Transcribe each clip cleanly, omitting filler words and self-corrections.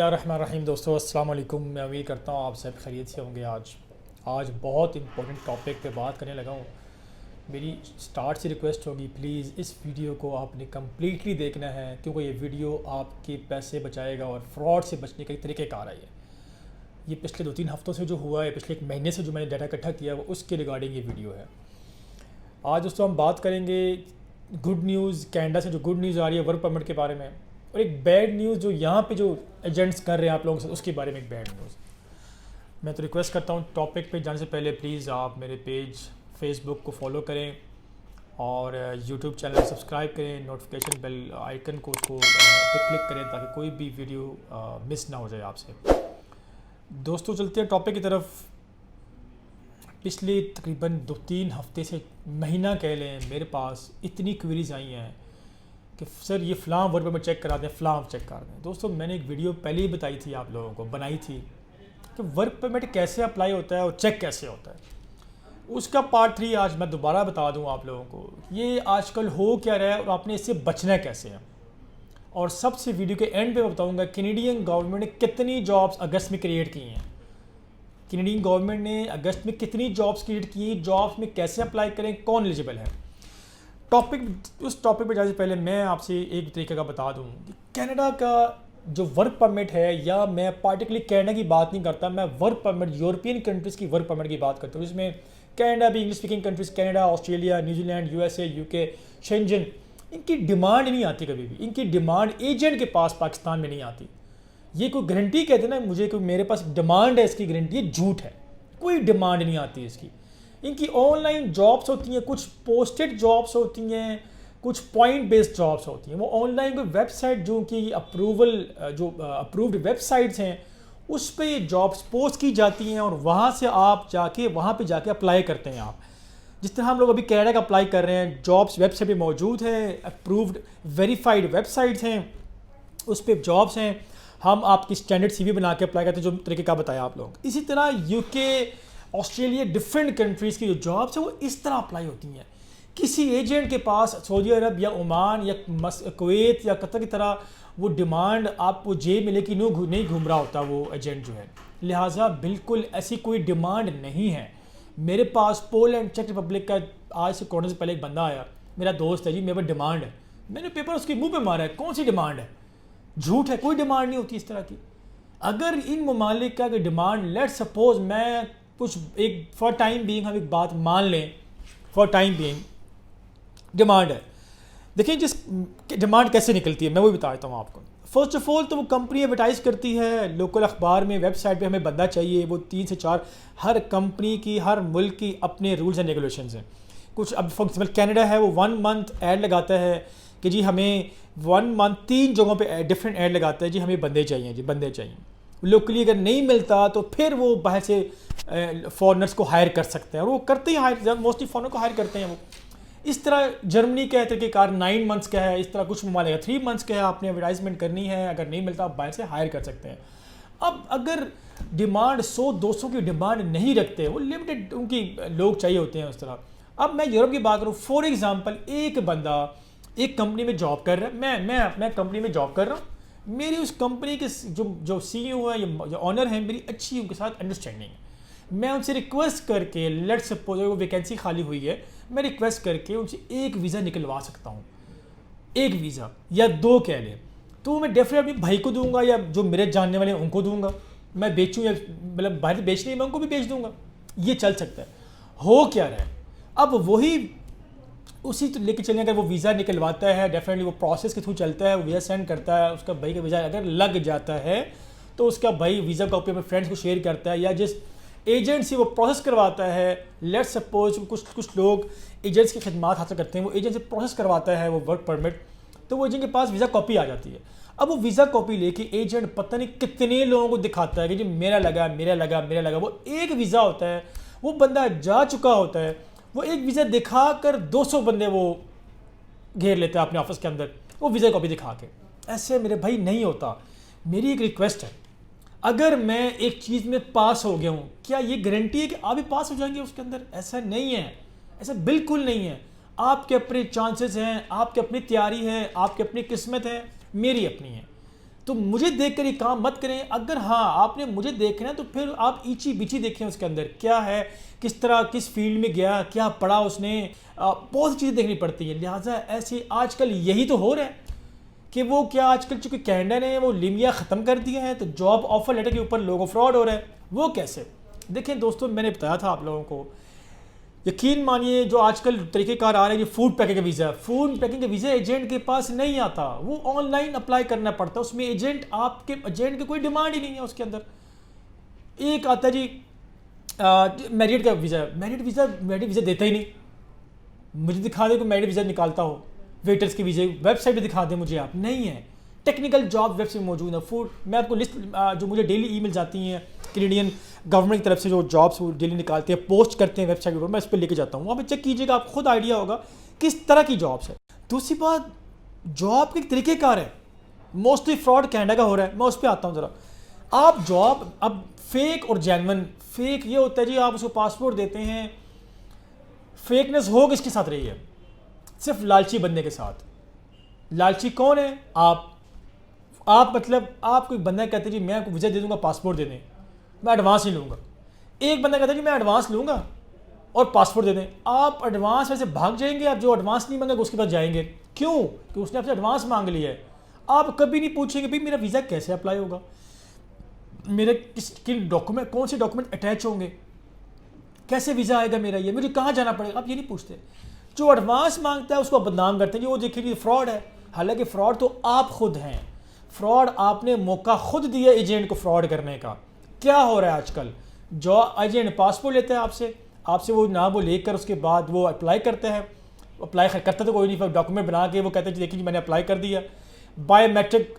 बिस्मिल्लाहिर्रहमानिर्रहीम। दोस्तों अस्सलाम वालेकुम। मैं उम्मीद करता हूँ आप सब खैरियत से होंगे। आज बहुत इंपॉर्टेंट टॉपिक पे बात करने लगा हूँ। मेरी स्टार्ट से रिक्वेस्ट होगी, प्लीज़ इस वीडियो को आपने कम्प्लीटली देखना है, क्योंकि ये वीडियो आपके पैसे बचाएगा और फ्रॉड से बचने का एक तरीक़ेकार है। ये पिछले 2-3 हफ़्तों से जो हुआ है, पिछले 1 महीने से जो मैंने डाटा इकट्ठा किया है, वो उसके रिगार्डिंग ये वीडियो है। आज दोस्तों हम बात करेंगे गुड न्यूज़, कनाडा से जो गुड न्यूज़ आ रही है वर्क परमिट के बारे में, और एक बैड न्यूज़ जो यहाँ पे जो एजेंट्स कर रहे हैं आप लोगों से, उसके बारे में एक बैड न्यूज़। मैं तो रिक्वेस्ट करता हूँ टॉपिक पे जाने से पहले प्लीज़ आप मेरे पेज फेसबुक को फॉलो करें और यूट्यूब चैनल सब्सक्राइब करें, नोटिफिकेशन बेल आइकन को उसको पे क्लिक करें ताकि कोई भी वीडियो मिस ना हो जाए आपसे। दोस्तों चलते हैं टॉपिक की तरफ। पिछले तकरीबन 2-3 हफ्ते से, महीना कह लें, मेरे पास इतनी क्वेरीज आई हैं कि सर ये फ़लाँ वर्क परमिट चेक करा दें, फ़लाँ चेक करा दें। दोस्तों मैंने एक वीडियो पहले ही बताई थी, आप लोगों को बनाई थी कि वर्क परमिट कैसे अप्लाई होता है और चेक कैसे होता है। उसका पार्ट 3 आज मैं दोबारा बता दूं आप लोगों को। ये आजकल हो क्या रहा है और आपने इससे बचना कैसे है। और सबसे वीडियो के एंड पे मैं बताऊँगा कैनेडियन गवर्नमेंट ने कितनी जॉब्स अगस्त में क्रिएट की हैं। कैनेडियन गवर्नमेंट ने अगस्त में कितनी जॉब्स क्रिएट की, जॉब्स में कैसे अप्लाई करें, कौन एलिजिबल है। उस टॉपिक पे जाने से पहले मैं आपसे एक तरीके का बता दूं कि कनाडा का जो वर्क परमिट है, या मैं पार्टिकुलरली कनाडा की बात नहीं करता, मैं वर्क परमिट यूरोपियन कंट्रीज़ की वर्क परमिट की बात करता हूँ। इसमें कनाडा भी, English speaking countries Canada, Australia, New Zealand, USA, UK, Schengen, इनकी डिमांड नहीं आती कभी भी। इनकी डिमांड एजेंट के पास पाकिस्तान में नहीं आती। ये कोई गारंटी कहते ना मुझे, कोई मेरे पास डिमांड है इसकी गारंटी, ये झूठ है। कोई डिमांड नहीं आती इसकी। इनकी ऑनलाइन जॉब्स होती हैं, कुछ पोस्टेड जॉब्स होती हैं, कुछ पॉइंट बेस्ड जॉब्स होती हैं। वो ऑनलाइन कोई वेबसाइट जो कि अप्रूव्ड वेबसाइट्स हैं, उस पर ये जॉब्स पोस्ट की जाती हैं और वहाँ से आप वहाँ पे जाके अप्लाई करते हैं। आप जिस तरह हम लोग अभी कनाडा का अप्लाई कर रहे हैं, जॉब्स वेबसाइट पे मौजूद है, अप्रूव्ड वेरीफाइड वेबसाइट्स हैं, उस पर जॉब्स हैं। हम आपकी स्टैंडर्ड CV बना के अप्लाई करते हैं, जो तरीके का बताया आप लोग। इसी तरह यूके, ऑस्ट्रेलिया, डिफरेंट कंट्रीज़ की जो जॉब्स है वो इस तरह अप्लाई होती हैं। किसी एजेंट के पास सऊदी अरब या ओमान या कुवैत या कतर की तरह वो डिमांड आपको जेब में लेके नहीं घूम रहा होता वो एजेंट जो है। लिहाजा बिल्कुल ऐसी कोई डिमांड नहीं है। मेरे पास पोलैंड, चेक रिपब्लिक का आज से कोरोना से पहले एक बंदा आया, मेरा दोस्त है जी, मेरे पास डिमांड है। मैंने पेपर उसके मुँह पर मारा है, कौन सी डिमांड है? झूठ है, कोई डिमांड नहीं होती इस तरह की। अगर इन ममालिक का डिमांड, लेट सपोज मैं कुछ एक फॉर टाइम बीइंग, हम एक बात मान लें, फॉर टाइम बीइंग डिमांड है। देखिए जिस डिमांड कैसे निकलती है मैं वो बताता हूँ आपको। फर्स्ट ऑफ ऑल तो वो कंपनी एडवर्टाइज़ करती है लोकल अखबार में, वेबसाइट पे हमें बंदा चाहिए। वो 3 से 4, हर कंपनी की, हर मुल्क की अपने रूल्स एंड रेगुलेशंस हैं। कुछ अब फॉर एग्जाम्पल कैनेडा है, वो 1 मंथ ऐड लगाता है कि जी हमें 1 मंथ 3 जगहों पे डिफरेंट ऐड लगाता है, जी हमें बंदे चाहिए, जी बंदे चाहिए। लोकली अगर नहीं मिलता तो फिर वो बाहर से फॉरनर्स को हायर कर सकते हैं, और वो करते ही हायर, मोस्टली फॉरनर को हायर करते हैं वो। इस तरह जर्मनी का तरीक़ेकार 9 मंथ्स का है, इस तरह कुछ ममालिक 3 मंथ्स का है। आपने एडवर्टाइजमेंट करनी है, अगर नहीं मिलता आप बाहर से हायर कर सकते हैं। अब अगर डिमांड 100-200 की डिमांड नहीं रखते, वो लिमिटेड उनकी लोग चाहिए होते हैं उस तरह। अब मैं यूरोप की बात करूँ, फॉर एग्जाम्पल एक बंदा एक कंपनी में जॉब कर रहा है, मैं कंपनी में जॉब कर रहा हूँ। मेरी उस कंपनी के जो CEO है या ऑनर है, मेरी अच्छी उनके साथ अंडरस्टैंडिंग है। मैं उनसे रिक्वेस्ट करके, लेट सपोज वो वैकेंसी खाली हुई है, मैं रिक्वेस्ट करके उनसे एक वीज़ा निकलवा सकता हूँ। एक वीज़ा या 2 कह लें, तो मैं डेफिनेटली अपने भाई को दूंगा या जो मेरे जानने वाले हैं उनको दूंगा। मैं बेचूँ या मतलब बाहर बेचनी है, मैं उनको भी बेच दूंगा। ये चल सकता है। हो क्या रहा है, अब वही उसी तो लेके चलने, अगर वो वीज़ा निकलवाता है, डेफिनेटली वो प्रोसेस के थ्रू चलता है, वो वीज़ा सेंड करता है, उसका भाई का वीज़ा अगर लग जाता है तो उसका भाई वीज़ा कॉपी अपने फ्रेंड्स को शेयर करता है, या जिस एजेंट से वो प्रोसेस करवाता है, लेट सपोज कुछ लोग एजेंट्स की खिदमात हासिल करते हैं, वो एजेंट से प्रोसेस करवाता है वो वर्क परमिट, तो वो एजेंट के पास वीज़ा कॉपी आ जाती है। अब वो वीज़ा कॉपी लेके एजेंट पता नहीं कितने लोगों को दिखाता है कि जी मेरा लगा, मेरा लगा, मेरा लगा। वो एक वीज़ा होता है, वो बंदा जा चुका होता है, वो एक वीज़ा दिखा कर 200 बंदे वो घेर लेते हैं अपने ऑफिस के अंदर, वो वीज़ा कॉपी दिखा के। ऐसे मेरे भाई नहीं होता। मेरी एक रिक्वेस्ट है, अगर मैं एक चीज़ में पास हो गया हूँ, क्या ये गारंटी है कि आप भी पास हो जाएंगे उसके अंदर? ऐसा नहीं है, ऐसा बिल्कुल नहीं है। आपके अपने चांसेस हैं, आपकी अपनी तैयारी है, आपकी अपनी किस्मत है, मेरी अपनी है। तो मुझे देखकर ये काम मत करें। अगर हाँ आपने मुझे देखना है तो फिर आप ईची बिची देखें, उसके अंदर क्या है, किस तरह किस फील्ड में गया, क्या पढ़ा उसने, बहुत सी चीज़ें देखनी पड़ती हैं। लिहाजा ऐसे आजकल यही तो हो रहा है कि वो क्या आजकल चूँकि कैनेडा ने वो लिमिया ख़त्म कर दिया है तो जॉब ऑफर लेटर के ऊपर लोगों फ्रॉड हो रहा है। वो कैसे? देखें दोस्तों, मैंने बताया था आप लोगों को, यकीन मानिए जो आजकल तरीक़ेकार आ रहे हैं, ये फूड पैकिंग का वीज़ा, फूड पैकिंग का वीज़ा एजेंट के पास नहीं आता, वो ऑनलाइन अप्लाई करना पड़ता है। उसमें एजेंट की कोई डिमांड ही नहीं है उसके अंदर। एक आता है जी मैरिड का वीज़ा, मैरिड वीज़ा देता ही नहीं। मुझे दिखा दे कोई मैरिड वीज़ा निकालता हो, वेटर्स के वीज़े वेबसाइट पे दिखा दें मुझे आप, नहीं है। टेक्निकल जॉब वेबसाइट में मौजूद है। फूड मैं आपको लिस्ट जो मुझे डेली ईमेल जाती हैं कैनेडियन गवर्नमेंट की तरफ से, जो जॉब्स वो डेली निकालते हैं, पोस्ट करते हैं वेबसाइट पर, मैं इस पर लेके जाता हूँ, वहाँ पे चेक कीजिएगा, आप खुद आइडिया होगा किस तरह की जॉब्स है। दूसरी बात, जॉब के तरीक़ेकार है, मोस्टली फ्रॉड कनाडा का हो रहा है। मैं उस पर आता हूँ ज़रा। आप जॉब अब फेक और जेन्युइन, फेक ये होता है जी आप उसको पासपोर्ट देते हैं, फेकनेस हो किसके साथ रही है? सिर्फ लालची बंदे के साथ। लालची कौन है? आप मतलब आप कोई बंदा कहते जी मैं आपको वीज़ा दे दूंगा, पासपोर्ट दे दें, मैं एडवांस नहीं लूँगा। एक बंदा कहता है जी मैं एडवांस लूँगा और पासपोर्ट दे दें। आप एडवांस में से भाग जाएंगे, आप जो एडवांस नहीं मांगेगा उसके पास जाएंगे। क्यों? कि उसने आपसे एडवांस मांग लिया है। आप कभी नहीं पूछेंगे भाई मेरा वीज़ा कैसे अप्लाई होगा, मेरे किन डॉक्यूमेंट, कौन से डॉक्यूमेंट अटैच होंगे, कैसे वीज़ा आएगा मेरा, ये मुझे कहाँ जाना पड़ेगा, आप ये नहीं पूछते। जो एडवांस मांगता है उसको बदनाम करते हैं जी वो देखिए फ्रॉड है। हालांकि फ्रॉड तो आप खुद हैं, फ्रॉड आपने मौका खुद दिया एजेंट को फ्रॉड करने का। क्या हो रहा है आजकल, जो एजेंट पासपोर्ट लेता है आपसे वो ना वो लेकर उसके बाद वो अप्लाई करते हैं, अप्लाई करता तो कोई नहीं, फिर डॉक्यूमेंट बना के वो कहते हैं देखिए मैंने अप्लाई कर दिया, बायोमेट्रिक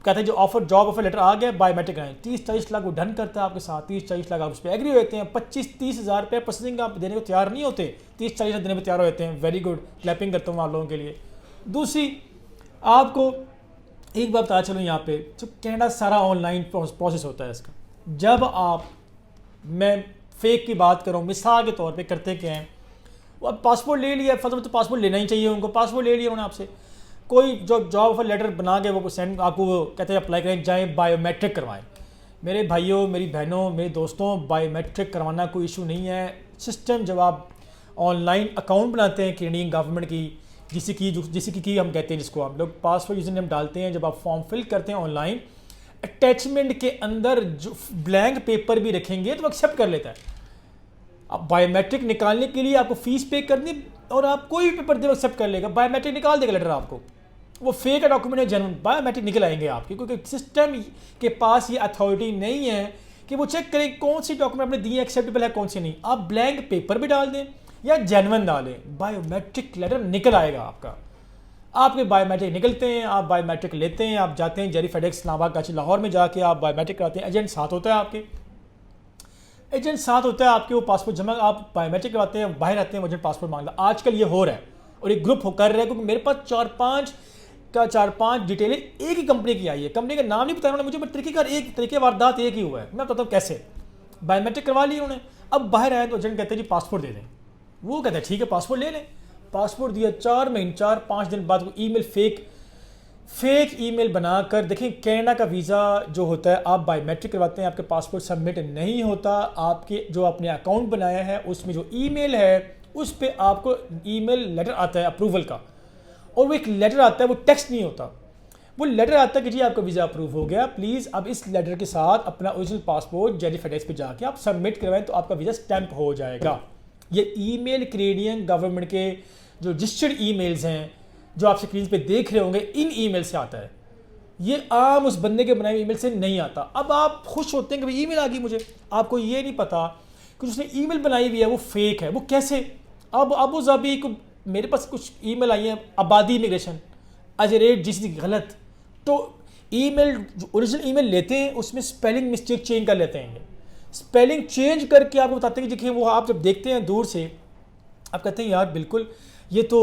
कहते हैं जो जॉब ऑफर लेटर आ गया, बायोमेट्रिक आए, 30-40 लाख वो डन करता है आपके साथ, 30-40 लाख आप उस पर एग्री होते हैं, 25-30 हज़ार रुपये प्रोसेसिंग आप देने को तैयार नहीं होते, 30-40 हज़ार देने को तैयार होते हैं। वेरी गुड, क्लैपिंग करता हूँ आप लोगों के लिए। दूसरी आपको एक बात बता चलो, यहाँ पे जो कनाडा सारा ऑनलाइन प्रोसेस होता है इसका। जब मैं फेक की बात करूँ, मिसाल के तौर पे करते क्या हैं, वो अब पासपोर्ट ले लिया, फर्स्ट तो पासपोर्ट लेना ही चाहिए उनको, पासपोर्ट ले लिया उन्होंने आपसे, कोई जो जॉब ऑफर लेटर बना के वो सेंड आपको, वो कहते हैं अप्लाई करें, जाएँ बायोमेट्रिक करवाएं। मेरे भाइयों, मेरी बहनों, मेरे दोस्तों, बायोमेट्रिक करवाना कोई इशू नहीं है। सिस्टम जब आप ऑनलाइन अकाउंट बनाते हैं कैनेडियन गवर्नमेंट की, जिसकी की हम कहते हैं, जिसको हम लोग पासवर्ड यूजर नेम डालते हैं, जब आप फॉर्म फिल करते हैं ऑनलाइन, अटैचमेंट के अंदर जो ब्लैंक पेपर भी रखेंगे तो एक्सेप्ट कर लेता है। अब बायोमेट्रिक निकालने के लिए आपको फीस पे करनी और आप कोई भी पेपर दे एक्सेप्ट कर लेगा, बायोमेट्रिक निकाल देगा लेटर आपको। वो फेक है डॉक्यूमेंट है, जेन्युइन बायोमेट्रिक निकल आएंगे आपके, क्योंकि सिस्टम के पास ये अथॉरिटी नहीं है कि वो चेक करें कौन सी डॉक्यूमेंट आपने दिए एक्सेप्टेबल है, कौन सी नहीं। आप ब्लैंक पेपर भी डाल दें या जेन्युइन डालें, बायोमेट्रिक लेटर निकल आएगा आपका। आपके बायोमेट्रिक निकलते हैं, आप बायोमेट्रिक लेते हैं, आप जाते हैं जेरी फेडेक्स इस्लामाबाद काची लाहौर में जाके आप बायोमेट्रिक कराते हैं, एजेंट साथ होता है आपके, एजेंट साथ होता है आपके, वो पासपोर्ट जमा, आप बायोमेट्रिक करवाते हैं, बाहर आते हैं, एजेंट पासपोर्ट मांगता है। आजकल ये हो रहा है और एक ग्रुप कर रहा है, क्योंकि मेरे पास 4-5 डिटेलें एक ही कंपनी की आई है, कंपनी का नाम नहीं बताया मुझे, बट तरीके वारदात एक ही हुआ है। मैं बताता हूँ कैसे। बायोमेट्रिक करवा ली उन्होंने, अब बाहर आए तो एजेंट कहते हैं जी पासपोर्ट दे दें, वो कहते हैं ठीक है पासपोर्ट ले लें। पासपोर्ट दिया, 4-5 दिन बाद वो ईमेल फेक ईमेल बनाकर, देखें कनाडा का वीज़ा जो होता है, आप बायोमेट्रिक करवाते हैं, आपके पासपोर्ट सबमिट नहीं होता, आपके जो आपने अकाउंट बनाया है उसमें जो ईमेल है उस पर आपको ईमेल लेटर आता है अप्रूवल का, और वो एक लेटर आता है, वो टेक्स्ट नहीं होता, वो लेटर आता है कि जी आपका वीज़ा अप्रूव हो गया, प्लीज़ अब इस लेटर के साथ अपना ओरिजिनल पासपोर्ट जेरी फेडेक्स पे जाके आप सबमिट करवाएं तो आपका वीज़ा स्टैंप हो जाएगा। ये ईमेल कैनेडियन गवर्नमेंट के जो रजिस्टर्ड ईमेल्स हैं जो आप स्क्रीन पे देख रहे होंगे, इन ईमेल से आता है, ये आम उस बंदे के बनाए ईमेल से नहीं आता। अब आप खुश होते हैं कि भाई ईमेल आ गई मुझे, आपको ये नहीं पता कि उसने ईमेल बनाई हुई है वो फेक है। वो कैसे? अब अबू धाबी को मेरे पास कुछ ईमेल आई है, आबादी इमिग्रेशन @GCC गलत, तो ईमेल ओरिजिनल ईमेल लेते हैं उसमें स्पेलिंग मिस्टेक चेंज कर लेते हैं, स्पेलिंग चेंज करके आपको बताते हैं कि देखिए, वो आप जब देखते हैं दूर से आप कहते हैं यार बिल्कुल ये तो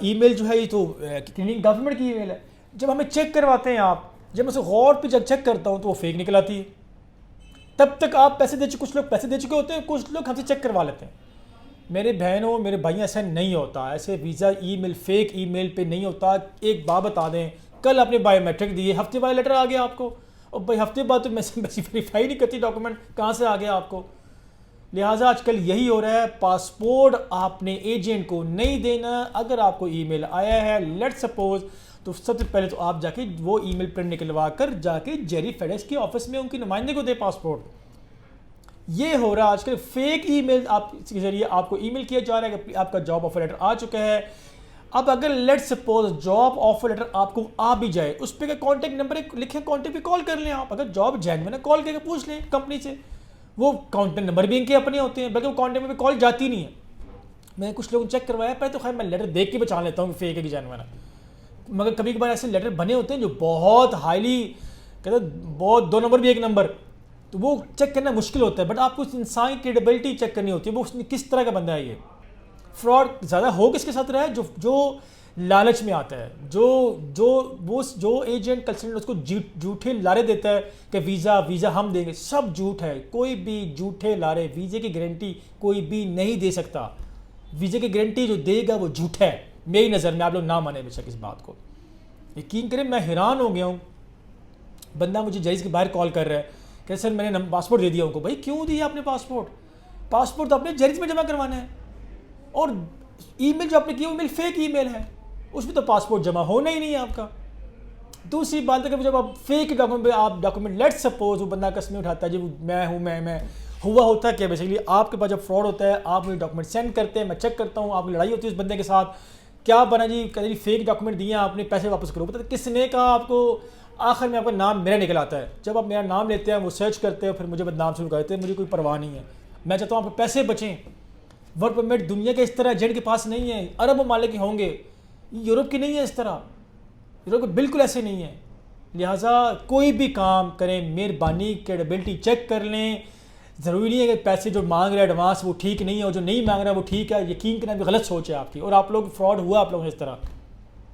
ईमेल जो है ये तो कैनेडियन गवर्नमेंट की ईमेल है। जब हमें चेक करवाते हैं आप, जब मैं उसे गौर पे जब चेक करता हूँ तो वो फेक निकल आती है। तब तक आप पैसे दे चुके, कुछ लोग पैसे दे चुके होते हैं, कुछ लोग हमसे चेक करवा लेते हैं। मेरे बहनों, मेरे भाई, ऐसा नहीं होता, ऐसे वीज़ा ईमेल फेक ईमेल पे नहीं होता। एक बात बता दें, कल आपने बायोमेट्रिक दिए, हफ्ते बाद लेटर आ गया आपको, और भाई हफ्ते बाद तो मैसेज वेरीफाई नहीं करती डॉक्यूमेंट, कहाँ से आ गया आपको। लिहाजा आजकल यही हो रहा है, पासपोर्ट आपने एजेंट को नहीं देना। अगर आपको ईमेल आया है लेट सपोज, तो सबसे पहले तो आप जाके वो ईमेल प्रिंट निकलवा कर जाके जेरी फेडेक्स के ऑफिस में उनकी नुमाइंदे को दे पासपोर्ट। ये हो रहा है आजकल, फेक ईमेल आपके जरिए आपको ईमेल किया जा रहा है कि आपका जॉब ऑफर लेटर आ चुका है। अब अगर let suppose job offer letter आपको आ भी जाए, उस पर कॉन्टैक्ट नंबर लिखे, कॉन्टैक्ट पे कॉल कर लें आप। अगर जॉब जेन्युइन है कॉल करके पूछ लें कंपनी से, वो कॉन्टैक्ट नंबर भी इनके अपने होते हैं, बल्कि वो कॉन्टैक्ट में कॉल जाती नहीं है। मैंने कुछ लोगों चेक करवाया, पहले तो खैर मैं लेटर देख के बचा लेता हूँ फेक है कि जेन्युइन है, मगर कभी कभार ऐसे लेटर बने होते हैं जो बहुत हाईली कहते हैं बहुत 2 नंबर भी 1 नंबर, तो वो चेक करना मुश्किल होता है। बट आपको उस इंसान की क्रेडिबिलिटी चेक करनी होती है, वो उसने किस तरह का बंदा है। ये फ्रॉड ज़्यादा हो किसके साथ रहा है, जो लालच में आता है, जो एजेंट कंसल्टेंट उसको झूठे लारे देता है कि वीज़ा हम देंगे। सब झूठ है, कोई भी झूठे लारे, वीज़े की गारंटी कोई भी नहीं दे सकता। वीज़े की गारंटी जो देगा वो झूठ है मेरी नज़र में, आप लोग ना माने बेशक इस बात को। यकीन करें मैं हैरान हो गया हूँ, बंदा मुझे जरीस के बाहर कॉल कर रहा है कि सर मैंने पासपोर्ट दे दिया उनको। भाई क्यों दिया आपने पासपोर्ट तो आपने जरीस में जमा करवाना है, और ईमेल जो आपने किया वो ईमेल फेक ईमेल है, उसमें तो पासपोर्ट जमा होना ही नहीं है आपका। दूसरी बात है कि जब आप फेक डॉक्यूमेंट पे आप डॉक्यूमेंट लेट सपोज वो बंदा कसमें उठाता है जी मैं हूँ मैं हुआ होता है क्या बेसिकली आपके पास जब फ्रॉड होता है आप मुझे डॉक्यूमेंट सेंड करते हैं, मैं चेक करता हूँ, आपकी लड़ाई होती है उस बंदे के साथ, क्या बना जी कहीं फेक डॉक्यूमेंट दिए आपने पैसे वापस करो। पता किसने कहा आपको, आखिर में आपका नाम मेरा निकल आता है। जब आप मेरा नाम लेते हैं वो सर्च करते हैं फिर मुझे बदनाम शुरू करते हैं, मुझे कोई परवाह नहीं है। मैं चाहता हूँ आपके पैसे बचें। वर्क परमिट दुनिया के इस तरह एजेंट के पास नहीं है, अरब ममालिक के होंगे, यूरोप की नहीं है इस तरह, यूरोप के बिल्कुल ऐसे नहीं है। लिहाजा कोई भी काम करें मेहरबानी क्रेडिबिलिटी चेक कर लें। ज़रूरी नहीं है कि पैसे जो मांग रहे हैं एडवांस वो ठीक नहीं है, और जो नहीं मांग रहा है वो ठीक है। यकीन करना भी गलत सोच है आपकी, और आप लोग फ्रॉड हुआ, आप लोगों ने इस तरह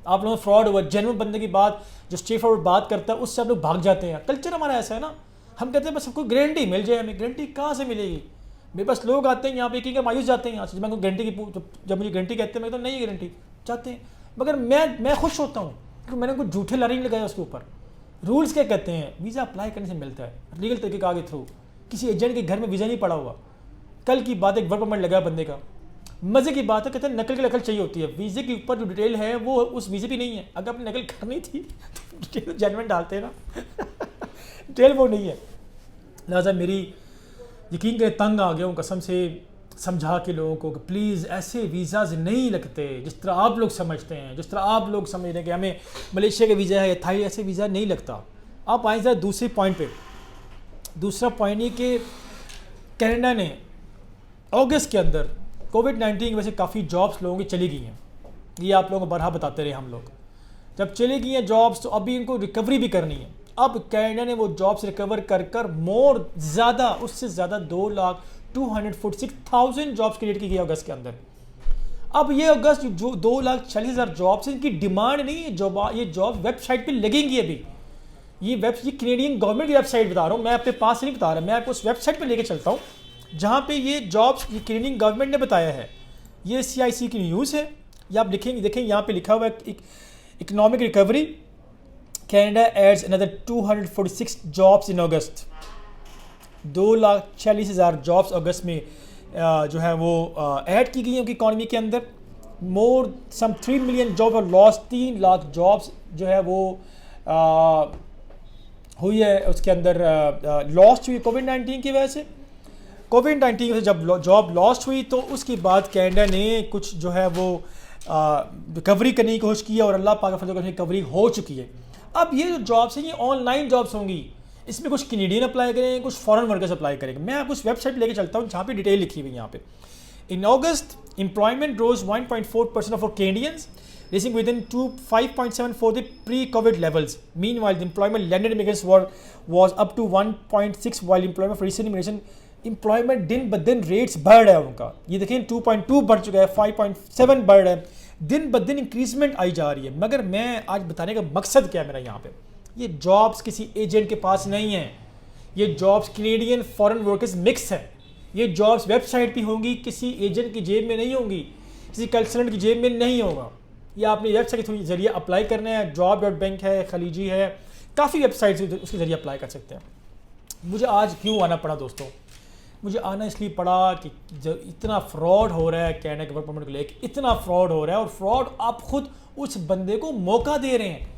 आप लोगों में फ्रॉड हुआ। जेन्युइन बंदे की बात जो स्ट्रेट फॉरवर्ड बात करता है उससे आप लोग भाग जाते हैं। कल्चर हमारा ऐसा है ना, हम कहते हैं बस सबको गारंटी मिल जाए। हमें गारंटी कहाँ से मिलेगी, मेरे पास लोग आते हैं यहाँ पे कि मायूस जाते हैं यहाँ से, जब मैं गारंटी की जब मुझे गारंटी कहते हैं मैं तो नहीं गारंटी चाहते हैं, मगर मैं खुश होता हूँ क्योंकि मैंने कुछ झूठे लारे नहीं लगाया उसके ऊपर। रूल्स क्या कहते हैं, वीज़ा अप्लाई करने से मिलता है लीगल तरीके का, आगे थ्रू किसी एजेंट के घर में वीज़ा नहीं पड़ा हुआ। कल की बात एक वर्क परमिट लगा बंदे का, मज़े की बात है कहते हैं नकल की नकल चाहिए होती है, वीज़े के ऊपर जो डिटेल है वो उस वीज़े भी नहीं है। अगर आपने नकल करनी थी तो डिटेल जेन्युइन डालते हैं ना डिटेल वो नहीं है। लिहाजा मेरी यकीन करें तंग आ गया हूँ कसम से समझा के लोगों को कि प्लीज़ ऐसे वीज़ाज नहीं लगते जिस तरह आप लोग समझते हैं, जिस तरह आप लोग समझ रहे हैं कि हमें मलेशिया का वीज़ा है या थाई, ऐसे वीज़ा नहीं लगता। आप आए ज़रा दूसरे पॉइंट पे। दूसरा पॉइंट ये कि कनाडा ने अगस्त के अंदर कोविड-19 की वजह से काफ़ी जॉब्स लोगों की चली गई हैं। ये आप लोगों को बरहा बताते रहे हम लोग, जब चली गई हैं जॉब्स तो अभी इनको रिकवरी भी करनी है। अब कनाडा ने वो जॉब्स रिकवर कर मोर ज़्यादा उससे ज़्यादा 2,246,000 जॉब्स क्रिएट की गई अगस्त के अंदर। अब ये अगस्त जो 2,40,000 जॉब्स इनकी डिमांड नहीं है, ये जॉब वेबसाइट पे लगेंगी। अभी ये कैनेडियन गवर्नमेंट की वेबसाइट बता रहा हूँ, मैं अपने पास नहीं बता रहा, मैं आपको उस वेबसाइट पे लेके चलता हूँ जहाँ पे ये जॉब्स कैनेडियन गवर्नमेंट ने बताया है। ये CIC की न्यूज़ है, ये आप लिखेंगे, देखें यहाँ पे लिखा हुआ है economic recovery, Canada adds another 246 jobs in August. 2,40,000 jobs अगस्त में जो है वो ऐड की गई हैं उनकी इकॉनमी के अंदर। मोर सम 3 मिलियन जॉब और लॉस, 3 लाख जॉब्स जो है वो हुई है उसके अंदर, लॉस्ट हुई कोविड-19 की वजह से। कोविड-19 की वजह से जब जॉब लॉस्ट हुई तो उसके बाद कनाडा ने कुछ जो है वो रिकवरी करने की कोशिश की है, और अल्लाह पाक के फजल से रिकवरी हो चुकी है। अब ये जो जॉब्स हैं ये ऑनलाइन जॉब्स होंगी, इसमें कुछ कैनेडियन अप्लाई करेंगे, कुछ फॉरेन वर्कर्स अप्लाई करेंगे। मैं आपको उस वेबसाइट लेके चलता हूँ जहाँ पे डिटेल लिखी हुई है। यहाँ पे in August employment rose 1.4% for Canadians, reaching within 5.7 for the pre-COVID levels. Meanwhile, the employment landed immigrants was up to 1.6, while employment for recent immigration employment दिन ब दिन रेट्स बढ़ रहा है उनका। ये देखें 2.2 बढ़ चुका है, 5.7 बढ़ रहा है, दिन ब दिन इंक्रीजमेंट आई जा रही है। मगर मैं आज बताने का मकसद क्या है मेरा यहाँ पे, ये जॉब्स किसी एजेंट के पास नहीं है, ये jobs Canadian foreign workers mix है। ये जॉब्स वेबसाइट पे होंगी, किसी एजेंट की जेब में नहीं होंगी, किसी कंसल्टेंट की जेब में नहीं होगा। या अपनी वेबसाइट के जरिए अप्लाई करना है, job.bank है, खलीजी है, काफ़ी वेबसाइट्स उसके ज़रिए अप्लाई कर सकते हैं। मुझे आज क्यों आना पड़ा दोस्तों? मुझे आना इसलिए पड़ा कि जब इतना फ्रॉड हो रहा है कनाडा के वर्क परमिट को लेकर, इतना फ्रॉड हो रहा है, और फ्रॉड आप खुद उस बंदे को मौका दे रहे हैं।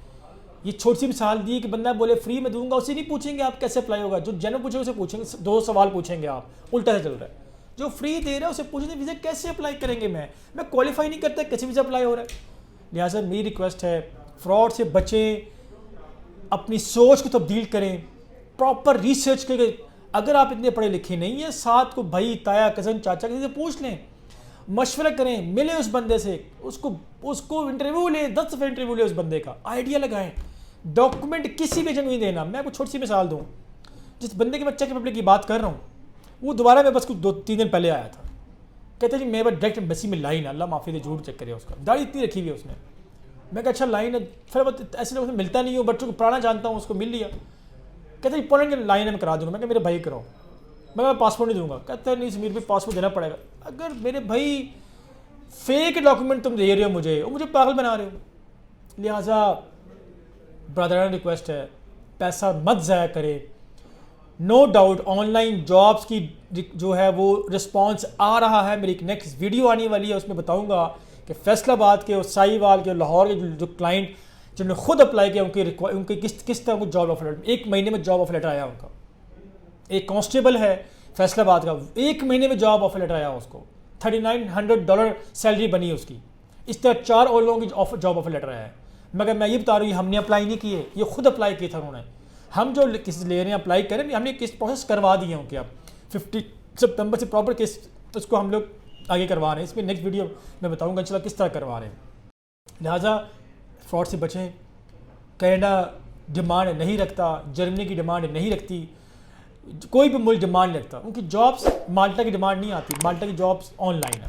ये छोटी सी मिसाल दी कि बंदा बोले फ्री में दूंगा, उसे नहीं पूछेंगे आप कैसे अप्लाई होगा। जो जनरल पूछेंगे उसे पूछेंगे, 2 सवाल पूछेंगे आप, उल्टा से चल रहा है। जो फ्री दे रहा है उसे पूछेंगे वीज़ा कैसे अप्लाई करेंगे, मैं क्वालिफाई नहीं करता, कैसे वीज़ा अप्लाई हो रहा है। लिहाजा मेरी रिक्वेस्ट है, फ्रॉड से बचें, अपनी सोच को तब्दील करें, प्रॉपर रिसर्च करें। अगर आप इतने पढ़े लिखे नहीं हैं, साथ को भाई, ताया, कज़न, चाचा किसी से पूछ लें, मशवरा करें, मिले उस बंदे से, उसको इंटरव्यू लें, 10 दफ़े इंटरव्यू लें, उस बंदे का आइडिया लगाएं। डॉक्यूमेंट किसी भी जगह नहीं देना। मैं आपको छोटी सी मिसाल दूँ, जिस बंदे के मैं चेक रिपब्लिक की बात कर रहा हूँ, वो दोबारा मेरे पास कुछ 2-3 दिन पहले आया था। कहते जी मेरे पास डायरेक्ट एम्बेसी में लाइन, अल्लाह माफ़ी दे, झूठ चेक करे, उसका दाढ़ी इतनी रखी हुई है उसने। मैं कहा अच्छा लाइन है, फिर ऐसे लोगों से मिलता नहीं हूँ, बच्चों को पुराना जानता हूँ, उसको मिल लिया। कहते जी पॉइंट लाइन है, मैं करा दूँगा। मैं कहा मेरे भाई कराओ, मैं पासपोर्ट नहीं दूंगा। कहते नहीं समीर भाई पासपोर्ट देना पड़ेगा। अगर मेरे भाई फेक डॉक्यूमेंट तुम दे रहे हो मुझे, और मुझे पागल बना रहे हो। लिहाजा ब्रदराना रिक्वेस्ट है, पैसा मत ज़ाया करें। नो डाउट ऑनलाइन जॉब्स की जो है वो रिस्पांस आ रहा है। मेरी एक नेक्स्ट वीडियो आने वाली है, उसमें बताऊंगा कि फैसलाबाद के और साहिवाल के और लाहौर के जो क्लाइंट जिन्होंने खुद अप्लाई किया उनके किस तरह को जॉब ऑफर लेटर, 1 महीने में जॉब ऑफर लेटर आया उनका। एक कांस्टेबल है फैसलाबाद का, 1 महीने में जॉब ऑफर लेटर आया उसको, $3900 सैलरी बनी उसकी। इस तरह 4 और लोगों की जॉब ऑफर लेटर आया है। मगर मैं ये बता रहा हूँ, हमने अप्लाई नहीं किए, ये खुद अप्लाई किए थे उन्होंने। हम जो किसी ले रहे हैं अप्लाई करें, हमने केस प्रोसेस करवा दिए उनके। अब 50 सितंबर से प्रॉपर केस उसको हम लोग आगे करवा रहे हैं। इसमें नेक्स्ट वीडियो मैं बताऊँगा इंशाल्लाह किस तरह करवा रहे हैं। लिहाजा फ्रॉड से बचें। कनाडा डिमांड नहीं रखता, जर्मनी की डिमांड नहीं रखती, कोई भी मुल्क डिमांड नहीं रखता। उनकी जॉब्स माल्टा की डिमांड नहीं आती, माल्टा की जॉब्स ऑनलाइन है।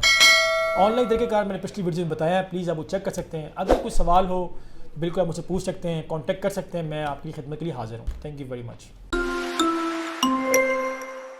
ऑनलाइन तरीक़ेकार मैंने पिछली वीडियो में बताया है, प्लीज़ आप वो चेक कर सकते हैं। अगर कोई सवाल हो बिल्कुल आप मुझसे पूछ सकते हैं, कांटेक्ट कर सकते हैं। मैं आपकी खिदमत के लिए हाजिर हूँ। Thank you very much.